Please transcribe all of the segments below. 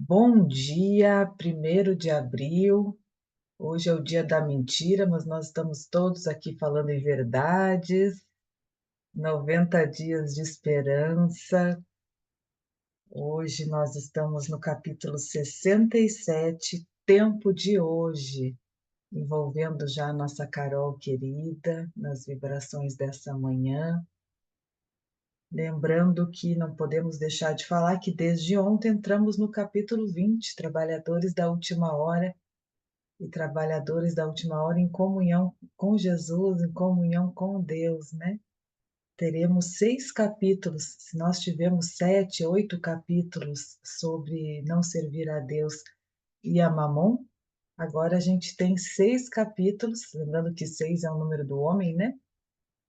Bom dia, 1º de abril. Hoje é o dia da mentira, mas nós estamos todos aqui falando em verdades. 90 dias de esperança. Hoje nós estamos no capítulo 67, Tempo de Hoje, envolvendo já a nossa Carol querida nas vibrações dessa manhã. Lembrando que não podemos deixar de falar que desde ontem entramos no capítulo 20, Trabalhadores da Última Hora, e trabalhadores da última hora em comunhão com Jesus, em comunhão com Deus, né? Teremos 6 capítulos. Se nós tivemos 7, 8 capítulos sobre não servir a Deus e a Mamon, agora a gente tem 6 capítulos, lembrando que 6 é o número do homem, né?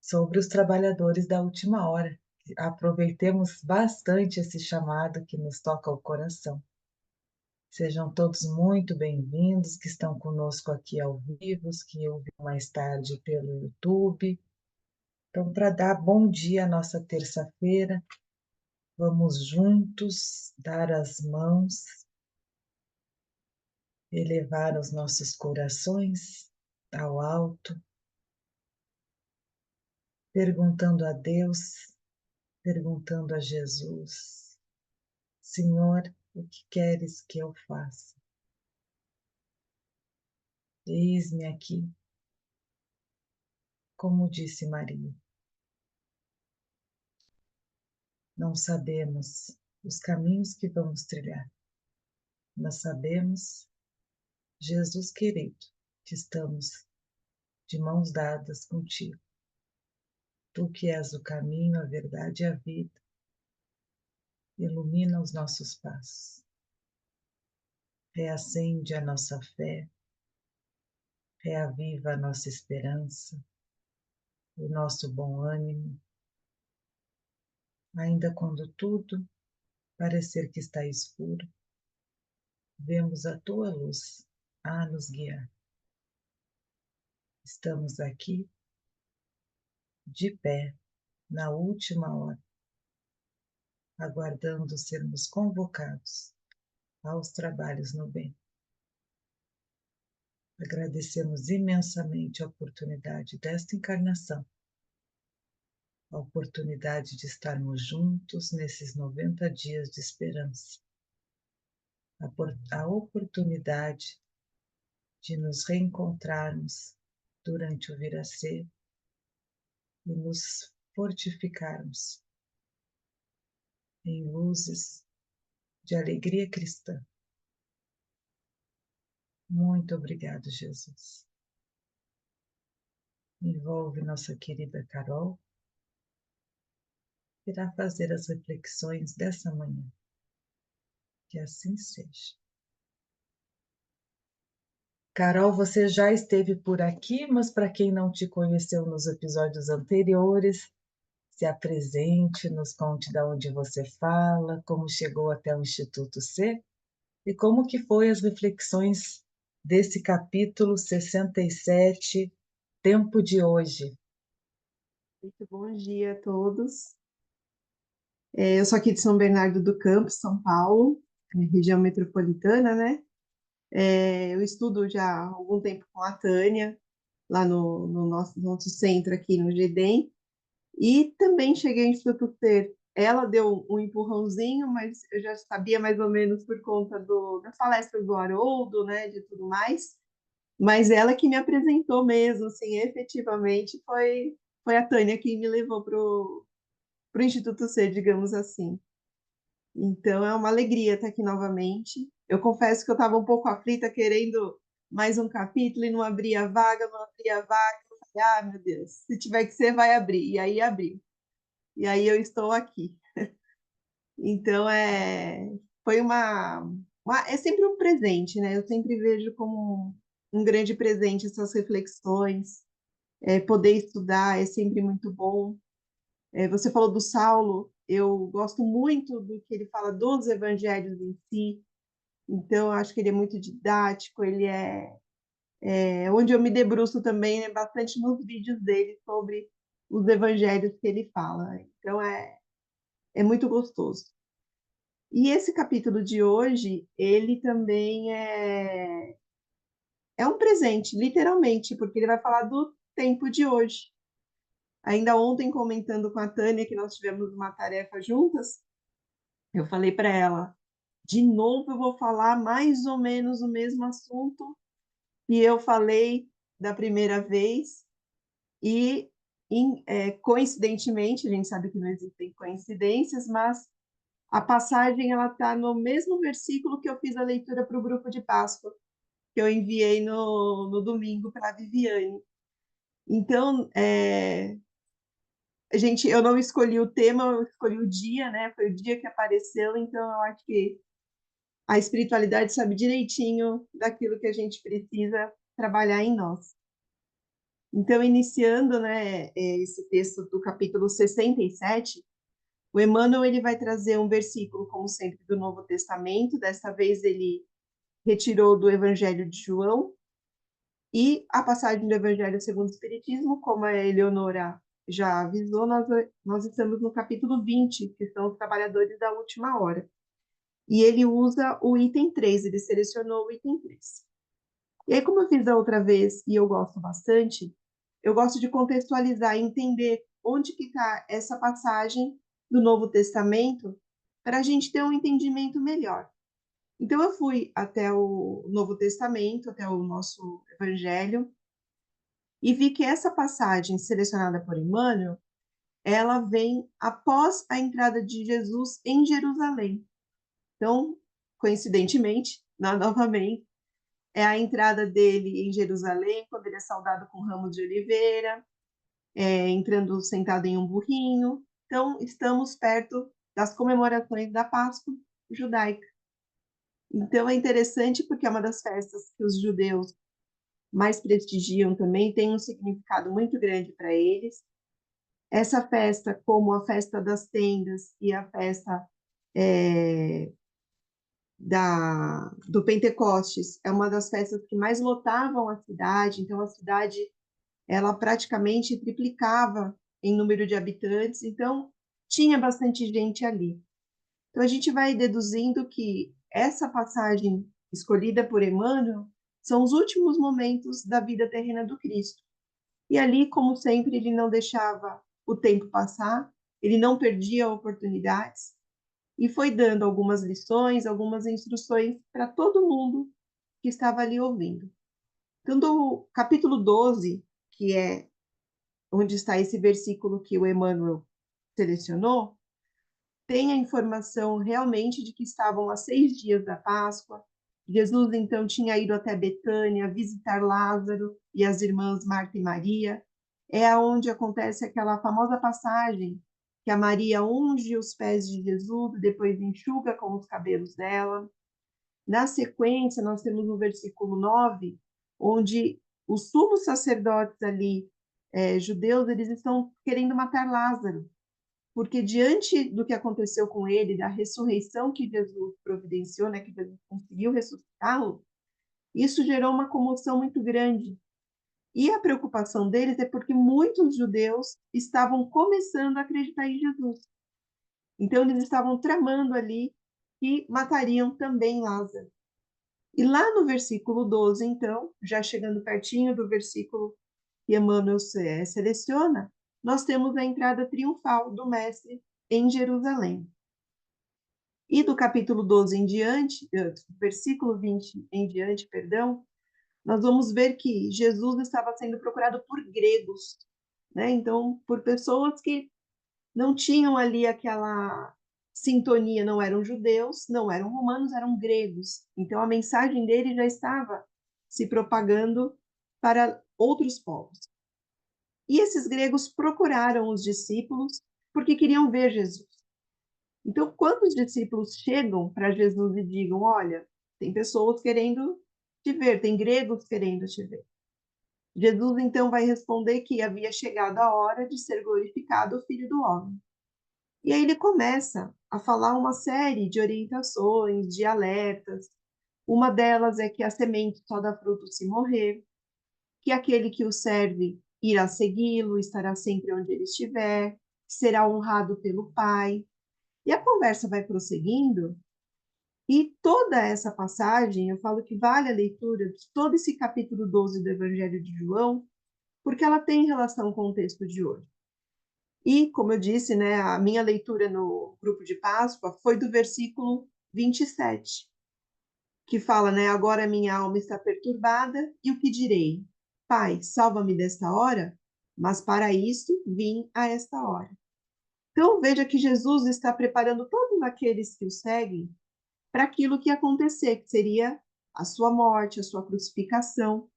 Sobre os trabalhadores da última hora. Aproveitemos bastante esse chamado que nos toca ao coração. Sejam todos muito bem-vindos, que estão conosco aqui ao vivo, os que ouvem mais tarde pelo YouTube. Então, para dar bom dia à nossa terça-feira, vamos juntos dar as mãos, elevar os nossos corações ao alto, perguntando a Deus, perguntando a Jesus: Senhor, o que queres que eu faça? Eis-me aqui, como disse Maria. Não sabemos os caminhos que vamos trilhar, mas sabemos, Jesus querido, que estamos de mãos dadas contigo. Tu que és o caminho, a verdade e a vida, ilumina os nossos passos, reacende a nossa fé, reaviva a nossa esperança, o nosso bom ânimo, ainda quando tudo parecer que está escuro, vemos a tua luz a nos guiar. Estamos aqui, de pé, na última hora, aguardando sermos convocados aos trabalhos no bem. Agradecemos imensamente a oportunidade desta encarnação, a oportunidade de estarmos juntos nesses 90 dias de esperança, a oportunidade de nos reencontrarmos durante o vir a ser e nos fortificarmos em luzes de alegria cristã. Muito obrigado, Jesus. Envolve nossa querida Carol, que irá fazer as reflexões dessa manhã. Que assim seja. Carol, você já esteve por aqui, mas para quem não te conheceu nos episódios anteriores, se apresente, nos conte de onde você fala, como chegou até o Instituto C e como que foi as reflexões desse capítulo 67, Tempo de Hoje. Muito bom dia a todos. Eu sou aqui de São Bernardo do Campo, São Paulo, região metropolitana, né? Eu estudo já há algum tempo com a Tânia, lá no nosso centro aqui no GEDEM, e também cheguei ao Instituto Ter. Ela deu um empurrãozinho, mas eu já sabia mais ou menos por conta da palestra do Haroldo, né, de tudo mais, mas ela que me apresentou mesmo, assim, efetivamente, foi a Tânia que me levou para o Instituto C, digamos assim. Então é uma alegria estar aqui novamente. Eu confesso que eu estava um pouco aflita, querendo mais um capítulo e não abria vaga, não abria vaga. Eu falei, ah, meu Deus, se tiver que ser, vai abrir. E aí abriu. E aí eu estou aqui. Então foi é sempre um presente, né? Eu sempre vejo como um grande presente essas reflexões. Poder estudar é sempre muito bom. Você falou do Saulo, eu gosto muito do que ele fala dos evangelhos em si, então eu acho que ele é muito didático, onde eu me debruço também, né, bastante nos vídeos dele sobre os evangelhos que ele fala, então é muito gostoso. E esse capítulo de hoje, ele também é um presente, literalmente, porque ele vai falar do tempo de hoje. Ainda ontem, comentando com a Tânia, que nós tivemos uma tarefa juntas, eu falei para ela, de novo eu vou falar mais ou menos o mesmo assunto que eu falei da primeira vez, e coincidentemente, a gente sabe que não existem coincidências, mas a passagem ela está no mesmo versículo que eu fiz a leitura para o grupo de Páscoa, que eu enviei no domingo para a Viviane. Então, eu não escolhi o tema, eu escolhi o dia, né? Foi o dia que apareceu, então eu acho que a espiritualidade sabe direitinho daquilo que a gente precisa trabalhar em nós. Então, iniciando, né, esse texto do capítulo 67, o Emmanuel ele vai trazer um versículo, como sempre, do Novo Testamento. Desta vez ele retirou do Evangelho de João, e a passagem do Evangelho segundo o Espiritismo, como a Eleonora já avisou, nós estamos no capítulo 20, que são os trabalhadores da última hora. E ele usa o item 3, ele selecionou o item 3. E aí, como eu fiz da outra vez, e eu gosto bastante, eu gosto de contextualizar e entender onde que está essa passagem do Novo Testamento para a gente ter um entendimento melhor. Então, eu fui até o Novo Testamento, até o nosso Evangelho, e vi que essa passagem selecionada por Emmanuel, ela vem após a entrada de Jesus em Jerusalém. Então, coincidentemente, novamente, é a entrada dele em Jerusalém, quando ele é saudado com ramos de oliveira, entrando sentado em um burrinho. Então, estamos perto das comemorações da Páscoa judaica. Então, é interessante porque é uma das festas que os judeus mais prestigiam também, tem um significado muito grande para eles. Essa festa, como a festa das tendas e a festa é, do Pentecostes, é uma das festas que mais lotavam a cidade, então a cidade ela praticamente triplicava em número de habitantes, então tinha bastante gente ali. Então a gente vai deduzindo que essa passagem escolhida por Emmanuel são os últimos momentos da vida terrena do Cristo. E ali, como sempre, ele não deixava o tempo passar, ele não perdia oportunidades e foi dando algumas lições, algumas instruções para todo mundo que estava ali ouvindo. Então, do capítulo 12, que é onde está esse versículo que o Emmanuel selecionou, tem a informação realmente de que estavam a 6 dias da Páscoa. Jesus, então, tinha ido até Betânia visitar Lázaro e as irmãs Marta e Maria. É onde acontece aquela famosa passagem que a Maria unge os pés de Jesus e depois enxuga com os cabelos dela. Na sequência, nós temos no versículo 9, onde os sumos sacerdotes ali, judeus, eles estão querendo matar Lázaro, porque diante do que aconteceu com ele, da ressurreição que Jesus providenciou, né, que Jesus conseguiu ressuscitá-lo, isso gerou uma comoção muito grande. E a preocupação deles é porque muitos judeus estavam começando a acreditar em Jesus. Então, eles estavam tramando ali que matariam também Lázaro. E lá no versículo 12, então, já chegando pertinho do versículo que Emmanuel seleciona, nós temos a entrada triunfal do Mestre em Jerusalém. E do capítulo 12 em diante, versículo 20 em diante, perdão, nós vamos ver que Jesus estava sendo procurado por gregos, né? Então, por pessoas que não tinham ali aquela sintonia, não eram judeus, não eram romanos, eram gregos. Então, a mensagem dele já estava se propagando para outros povos. E esses gregos procuraram os discípulos porque queriam ver Jesus. Então, quando os discípulos chegam para Jesus e digam: Olha, tem pessoas querendo te ver, tem gregos querendo te ver. Jesus então vai responder que havia chegado a hora de ser glorificado o Filho do Homem. E aí ele começa a falar uma série de orientações, de alertas. Uma delas é que a semente só dá fruto se morrer, que aquele que o serve irá segui-lo, estará sempre onde ele estiver, será honrado pelo Pai. E a conversa vai prosseguindo, E toda essa passagem, eu falo que vale a leitura de todo esse capítulo 12 do Evangelho de João, porque ela tem relação com o texto de hoje. E, como eu disse, né, a minha leitura no grupo de Páscoa foi do versículo 27, que fala, né, agora minha alma está perturbada, e o que direi? Pai, salva-me desta hora, mas para isso vim a esta hora. Então, veja que Jesus está preparando todos aqueles que o seguem para aquilo que ia acontecer, que seria a sua morte, a sua crucificação,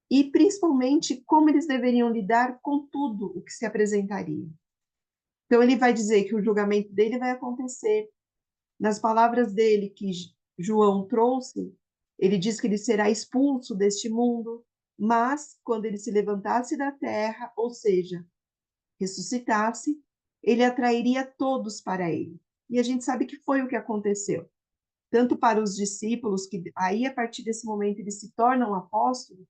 e principalmente como eles deveriam lidar com tudo o que se apresentaria. Então, ele vai dizer que o julgamento dele vai acontecer. Nas palavras dele que João trouxe, ele diz que ele será expulso deste mundo, mas quando ele se levantasse da terra, ou seja, ressuscitasse, ele atrairia todos para ele. E a gente sabe que foi o que aconteceu. Tanto para os discípulos, que aí a partir desse momento eles se tornam apóstolos,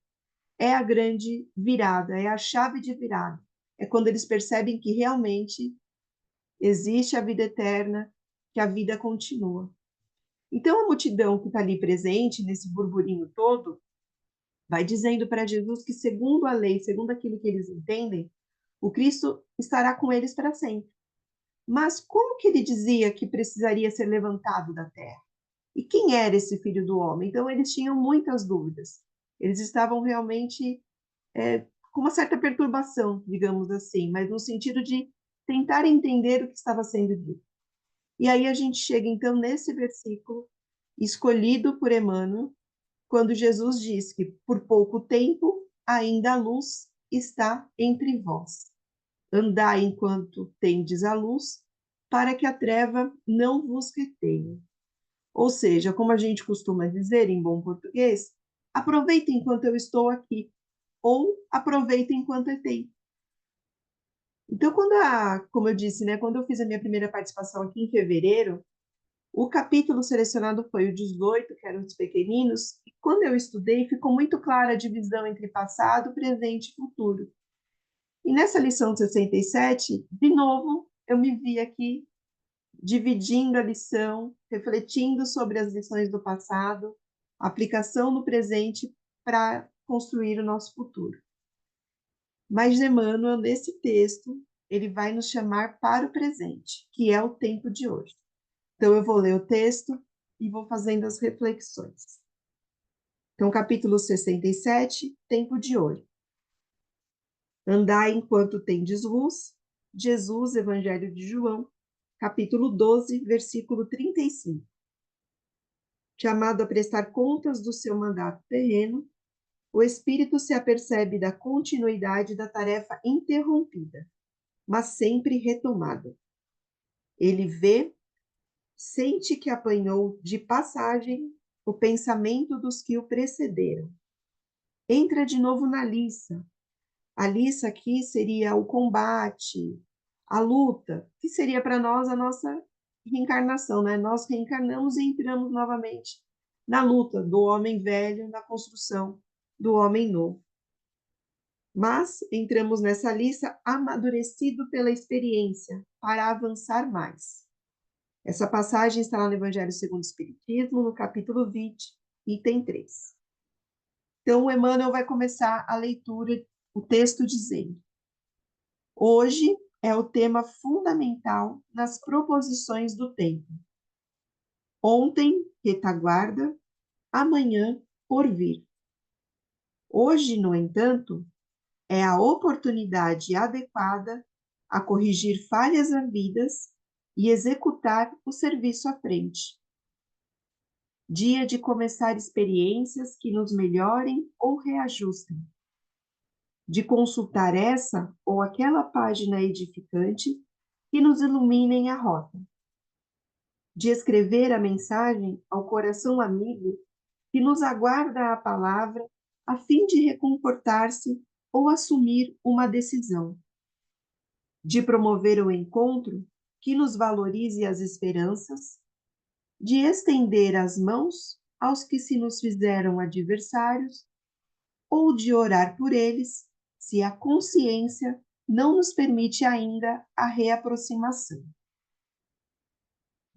é a grande virada, é a chave de virada. É quando eles percebem que realmente existe a vida eterna, que a vida continua. Então, a multidão que está ali presente, nesse burburinho todo, vai dizendo para Jesus que, segundo a lei, segundo aquilo que eles entendem, o Cristo estará com eles para sempre. Mas como que ele dizia que precisaria ser levantado da terra? E quem era esse filho do homem? Então, eles tinham muitas dúvidas. Eles estavam realmente com uma certa perturbação, digamos assim, mas no sentido de tentar entender o que estava sendo dito. E aí a gente chega, então, nesse versículo, escolhido por Emmanuel, quando Jesus diz que por pouco tempo ainda a luz está entre vós. Andai enquanto tendes a luz, para que a treva não vos retenha. Ou seja, como a gente costuma dizer em bom português, aproveita enquanto eu estou aqui, ou aproveita enquanto eu tenho. Então, como eu disse, né, quando eu fiz a minha primeira participação aqui em fevereiro, o capítulo selecionado foi o 18, que eram os pequeninos, e quando eu estudei, ficou muito clara a divisão entre passado, presente e futuro. E nessa lição 67, de novo, eu me vi aqui dividindo a lição, refletindo sobre as lições do passado, a aplicação no presente para construir o nosso futuro. Mas Emmanuel, nesse texto, ele vai nos chamar para o presente, que é o tempo de hoje. Então, eu vou ler o texto e vou fazendo as reflexões. Então, capítulo 67, tempo de hoje. Andai enquanto tendes luz, Jesus, Evangelho de João, capítulo 12, versículo 35. Chamado a prestar contas do seu mandato terreno, o espírito se apercebe da continuidade da tarefa interrompida, mas sempre retomada. Ele vê, sente que apanhou de passagem o pensamento dos que o precederam. Entra de novo na liça. A liça aqui seria o combate, a luta, que seria para nós a nossa reencarnação, né? Nós reencarnamos e entramos novamente na luta do homem velho, na construção do homem novo. Mas entramos nessa lista amadurecido pela experiência, para avançar mais. Essa passagem está lá no Evangelho segundo o Espiritismo, no capítulo 20, item 3. Então, o Emmanuel vai começar a leitura, o texto dizendo: hoje é o tema fundamental nas proposições do tempo. Ontem, retaguarda, amanhã, porvir. Hoje, no entanto, é a oportunidade adequada a corrigir falhas havidas e executar o serviço à frente. Dia de começar experiências que nos melhorem ou reajustem. De consultar essa ou aquela página edificante que nos iluminem a rota. De escrever a mensagem ao coração amigo que nos aguarda a palavra a fim de reconfortar-se ou assumir uma decisão. De promover o encontro que nos valorize as esperanças, de estender as mãos aos que se nos fizeram adversários, ou de orar por eles, se a consciência não nos permite ainda a reaproximação.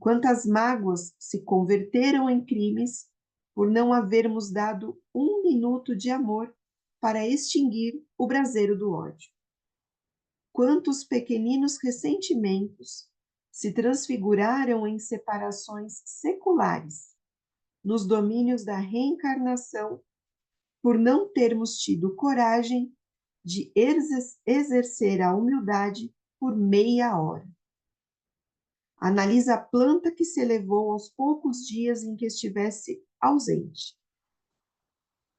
Quantas mágoas se converteram em crimes por não havermos dado um minuto de amor para extinguir o braseiro do ódio. Quantos pequeninos ressentimentos se transfiguraram em separações seculares nos domínios da reencarnação por não termos tido coragem de exercer a humildade por meia hora. Analisa a planta que se elevou aos poucos dias em que estivesse ausente.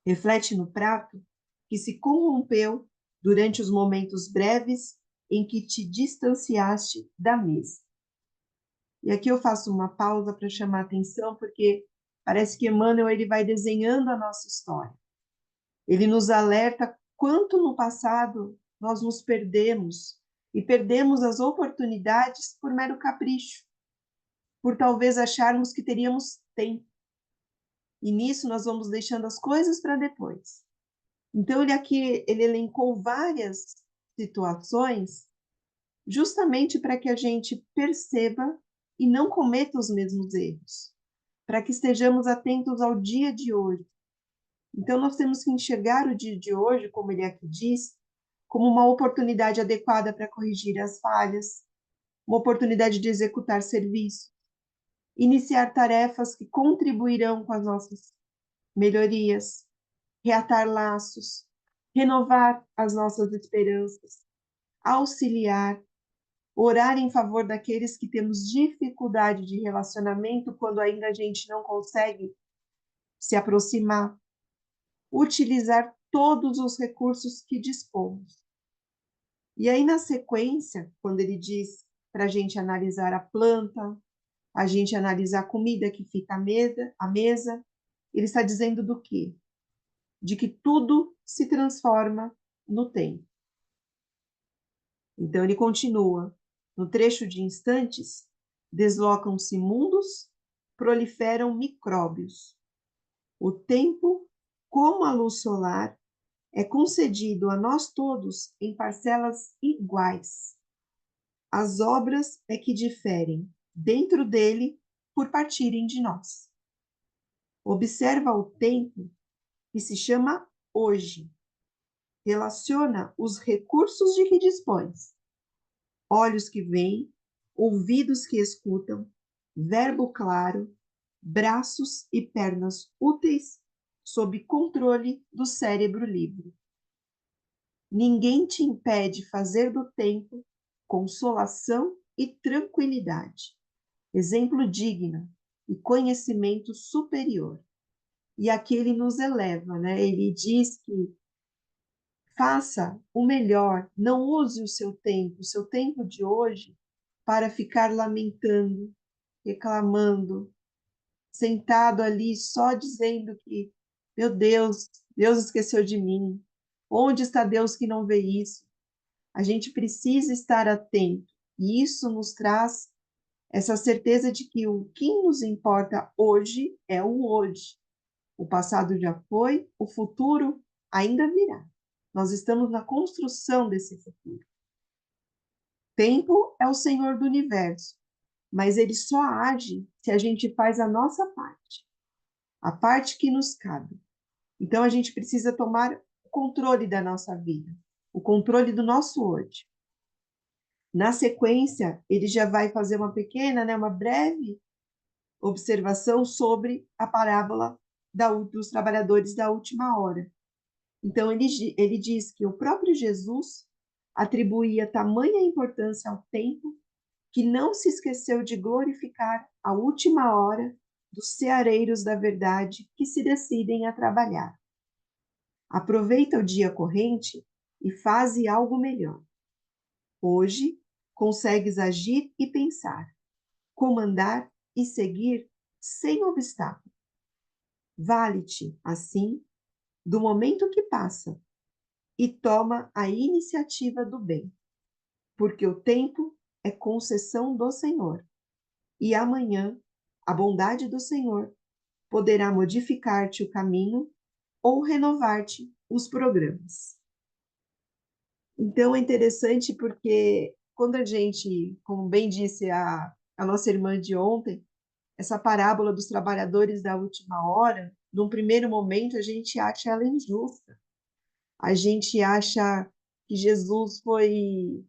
Reflete no prato que se corrompeu durante os momentos breves em que te distanciaste da mesa. E aqui eu faço uma pausa para chamar a atenção, porque parece que Emmanuel ele vai desenhando a nossa história. Ele nos alerta quanto no passado nós nos perdemos e perdemos as oportunidades por mero capricho, por talvez acharmos que teríamos tempo. E nisso nós vamos deixando as coisas para depois. Então ele elencou várias situações justamente para que a gente perceba e não cometa os mesmos erros, para que estejamos atentos ao dia de hoje. Então nós temos que enxergar o dia de hoje, como ele aqui diz, como uma oportunidade adequada para corrigir as falhas, uma oportunidade de executar serviço, iniciar tarefas que contribuirão com as nossas melhorias, reatar laços, renovar as nossas esperanças, auxiliar, orar em favor daqueles que temos dificuldade de relacionamento quando ainda a gente não consegue se aproximar, utilizar todos os recursos que dispomos. E aí, na sequência, quando ele diz para a gente analisar a planta, a gente analisar a comida que fica à mesa, ele está dizendo do quê? De que tudo se transforma no tempo. Então ele continua, no trecho de instantes, deslocam-se mundos, proliferam micróbios. O tempo, como a luz solar, é concedido a nós todos em parcelas iguais. As obras é que diferem dentro dele por partirem de nós. Observa o tempo que se chama hoje. Relaciona os recursos de que dispões. Olhos que veem, ouvidos que escutam, verbo claro, braços e pernas úteis sob controle do cérebro livre. Ninguém te impede fazer do tempo consolação e tranquilidade, exemplo digno e conhecimento superior. E aqui ele nos eleva, né? Ele diz que faça o melhor, não use o seu tempo de hoje, para ficar lamentando, reclamando, sentado ali só dizendo que, meu Deus, Deus esqueceu de mim. Onde está Deus que não vê isso? A gente precisa estar atento, e isso nos traz essa certeza de que o que nos importa hoje é o hoje. O passado já foi, o futuro ainda virá. Nós estamos na construção desse futuro. Tempo é o Senhor do universo, mas ele só age se a gente faz a nossa parte, a parte que nos cabe. Então a gente precisa tomar o controle da nossa vida, o controle do nosso hoje. Na sequência, ele já vai fazer uma pequena, uma breve observação sobre a parábola dos trabalhadores da última hora. Então, ele diz que o próprio Jesus atribuía tamanha importância ao tempo que não se esqueceu de glorificar a última hora dos ceareiros da verdade que se decidem a trabalhar. Aproveita o dia corrente e faze algo melhor. Hoje, consegues agir e pensar, comandar e seguir sem obstáculo. Vale-te, assim, do momento que passa e toma a iniciativa do bem, porque o tempo é concessão do Senhor, e amanhã a bondade do Senhor poderá modificar-te o caminho ou renovar-te os programas. Então é interessante porque quando a gente, como bem disse a a nossa irmã de ontem, essa parábola dos trabalhadores da última hora, num primeiro momento a gente acha ela injusta. A gente acha que Jesus foi,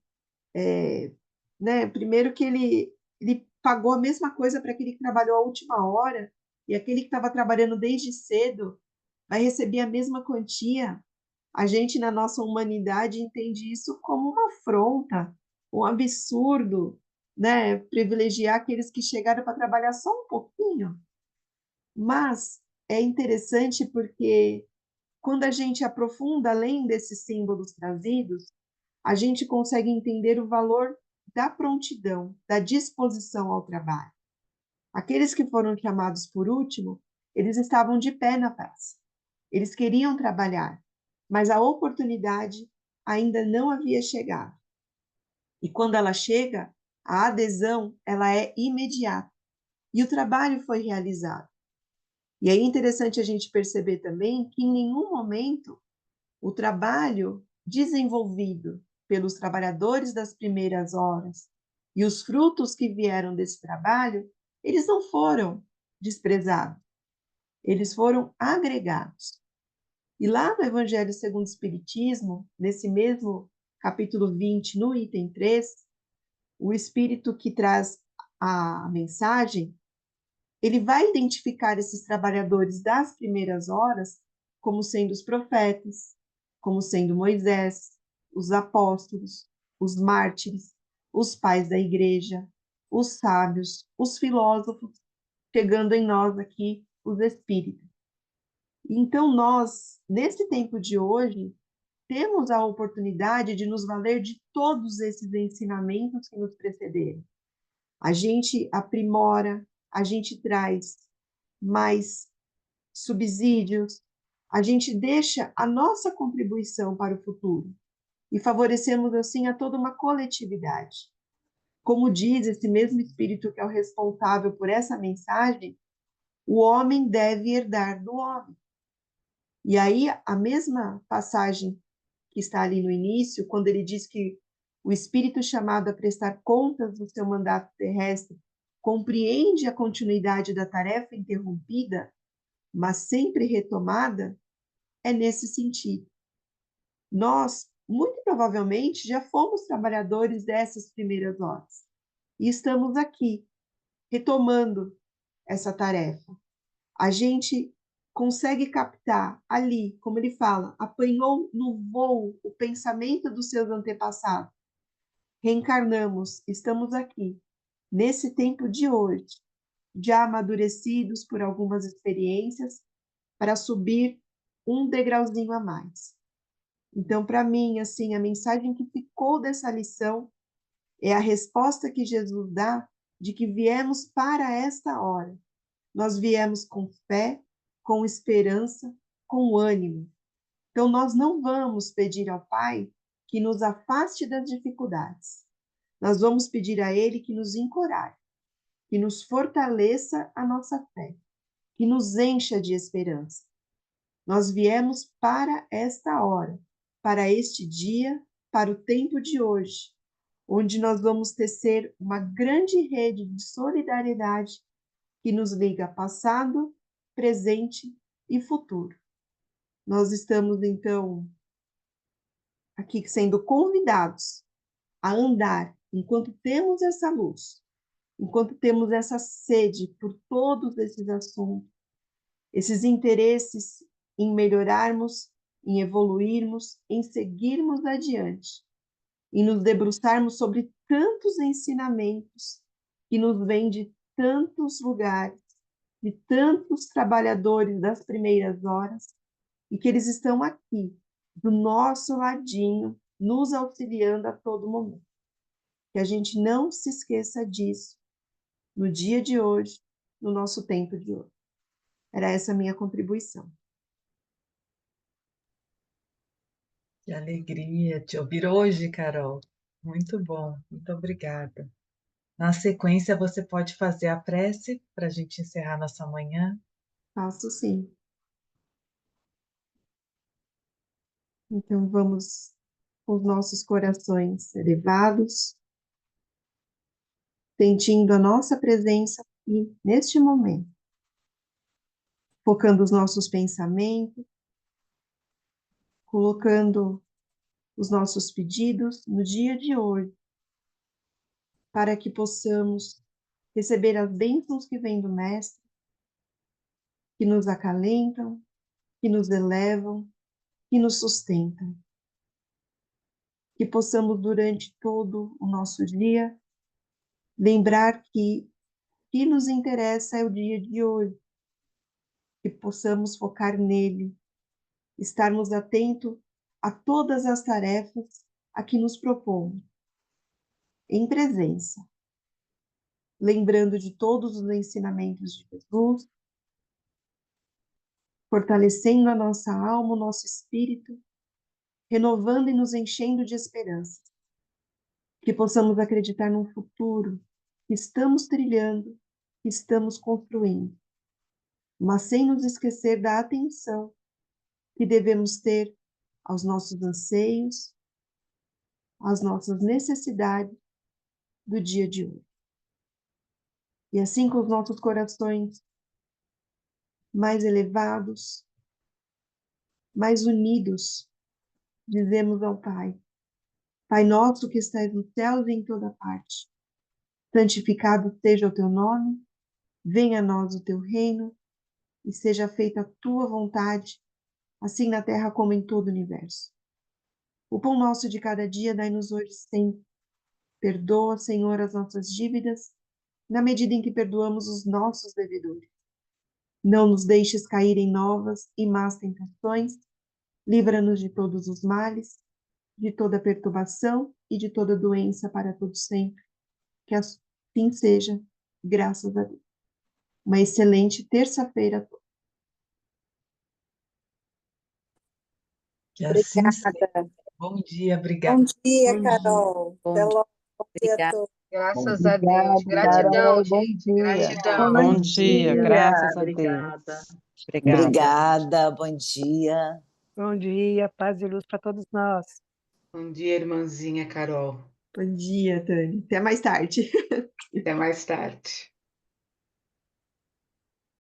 né, primeiro que ele pagou a mesma coisa para aquele que trabalhou a última hora, e aquele que estava trabalhando desde cedo vai receber a mesma quantia. A gente, na nossa humanidade, entende isso como uma afronta, um absurdo, né? Privilegiar aqueles que chegaram para trabalhar só um pouquinho. Mas é interessante porque quando a gente aprofunda além desses símbolos trazidos, a gente consegue entender o valor da prontidão, da disposição ao trabalho. Aqueles que foram chamados por último, eles estavam de pé na praça. Eles queriam trabalhar, mas a oportunidade ainda não havia chegado. E quando ela chega, a adesão, ela é imediata. E o trabalho foi realizado. E é interessante a gente perceber também que em nenhum momento o trabalho desenvolvido pelos trabalhadores das primeiras horas e os frutos que vieram desse trabalho, eles não foram desprezados, eles foram agregados. E lá no Evangelho segundo o Espiritismo, nesse mesmo capítulo 20, no item 3, o Espírito que traz a mensagem, ele vai identificar esses trabalhadores das primeiras horas como sendo os profetas, como sendo Moisés, os apóstolos, os mártires, os pais da igreja, os sábios, os filósofos, chegando em nós aqui os espíritos. Então, nós, nesse tempo de hoje, temos a oportunidade de nos valer de todos esses ensinamentos que nos precederam. A gente aprimora, a gente traz mais subsídios, a gente deixa a nossa contribuição para o futuro e favorecemos assim a toda uma coletividade. Como diz esse mesmo espírito que é o responsável por essa mensagem, o homem deve herdar do homem. E aí a mesma passagem que está ali no início, quando ele diz que o espírito chamado a prestar contas do seu mandato terrestre compreende a continuidade da tarefa interrompida, mas sempre retomada, é nesse sentido. Nós, muito provavelmente, já fomos trabalhadores dessas primeiras horas e estamos aqui, retomando essa tarefa. A gente consegue captar ali, como ele fala, apanhou no voo o pensamento dos seus antepassados. Reencarnamos, estamos aqui, nesse tempo de hoje, já amadurecidos por algumas experiências, para subir um degrauzinho a mais. Então, para mim, assim, a mensagem que ficou dessa lição é a resposta que Jesus dá de que viemos para esta hora. Nós viemos com fé, com esperança, com ânimo. Então, nós não vamos pedir ao Pai que nos afaste das dificuldades. Nós vamos pedir a Ele que nos encoraje, que nos fortaleça a nossa fé, que nos encha de esperança. Nós viemos para esta hora, para este dia, para o tempo de hoje, onde nós vamos tecer uma grande rede de solidariedade que nos liga passado, presente e futuro. Nós estamos, então, aqui sendo convidados a andar enquanto temos essa luz, enquanto temos essa sede por todos esses assuntos, esses interesses em melhorarmos, em evoluirmos, em seguirmos adiante, em nos debruçarmos sobre tantos ensinamentos que nos vêm de tantos lugares, de tantos trabalhadores das primeiras horas, e que eles estão aqui, do nosso ladinho, nos auxiliando a todo momento. Que a gente não se esqueça disso no dia de hoje, no nosso tempo de hoje. Era essa a minha contribuição. Que alegria te ouvir hoje, Carol. Muito bom, muito obrigada. Na sequência, você pode fazer a prece para a gente encerrar nossa manhã. Faço sim. Então vamos com os nossos corações elevados, sentindo a nossa presença aqui, neste momento, focando os nossos pensamentos, colocando os nossos pedidos no dia de hoje, para que possamos receber as bênçãos que vêm do Mestre, que nos acalentam, que nos elevam, que nos sustentam. Que possamos, durante todo o nosso dia, lembrar que o que nos interessa é o dia de hoje, que possamos focar nele, estarmos atentos a todas as tarefas a que nos propomos, em presença, lembrando de todos os ensinamentos de Jesus, fortalecendo a nossa alma, o nosso espírito, renovando e nos enchendo de esperança, que possamos acreditar num futuro que estamos trilhando, que estamos construindo, mas sem nos esquecer da atenção que devemos ter aos nossos anseios, às nossas necessidades do dia de hoje. E assim, com os nossos corações mais elevados, mais unidos, dizemos ao Pai: Pai nosso que estás nos céus e em toda parte, santificado seja o teu nome, venha a nós o teu reino, e seja feita a tua vontade, assim na terra como em todo o universo. O pão nosso de cada dia dai-nos hoje sempre. Perdoa, Senhor, as nossas dívidas, na medida em que perdoamos os nossos devedores. Não nos deixes cair em novas e más tentações, livra-nos de todos os males, de toda perturbação e de toda doença para todo sempre. Que assim seja, graças a Deus. Uma excelente terça-feira a todos. Que assim seja. Obrigada. Bom dia, obrigada. Bom dia, Bom dia. Carol. Bom Até dia. logo. Bom dia a Obrigada. todos. Graças a Deus. Obrigado, Gratidão, Carol. Bom gente. dia. Gratidão. Bom dia, graças a Deus. Obrigada. Obrigada. Obrigada, bom dia. Bom dia, paz e luz para todos nós. Bom dia, irmãzinha Carol. Bom dia, Tânia. Até mais tarde. Até mais tarde.